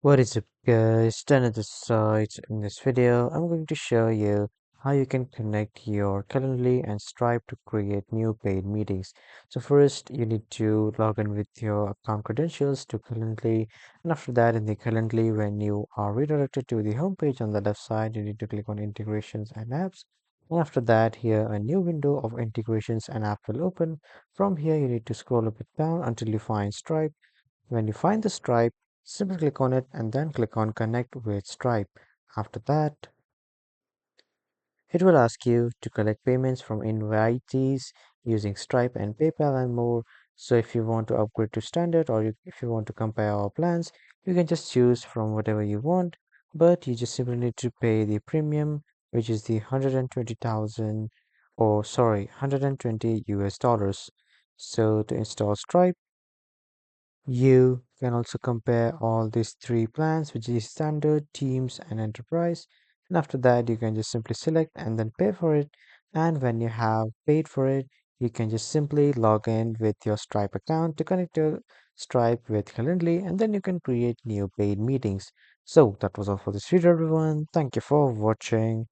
What is up guys, Dan at the side. In this video, I'm going to show you how you can connect your Calendly and Stripe to create new paid meetings. So first, you need to log in with your account credentials to Calendly, and after that in the Calendly, when you are redirected to the homepage on the left side, you need to click on integrations and apps. And after that, here a new window of integrations and app will open. From here, you need to scroll a bit down until you find Stripe. When you find the Stripe, simply click on it and then click on Connect with Stripe. After that, it will ask you to collect payments from invitees using Stripe and PayPal and more. So if you want to upgrade to standard or if you want to compare our plans, you can just choose from whatever you want, but you just simply need to pay the premium, which is the 120,000 or sorry, 120 US dollars. So to install Stripe, you can also compare all these three plans, which is standard, teams, and enterprise. And after that, you can just simply select and then pay for it. And when you have paid for it, you can just simply log in with your Stripe account to connect your Stripe with Calendly, and then you can create new paid meetings. So that was all for this video, everyone. Thank you for watching.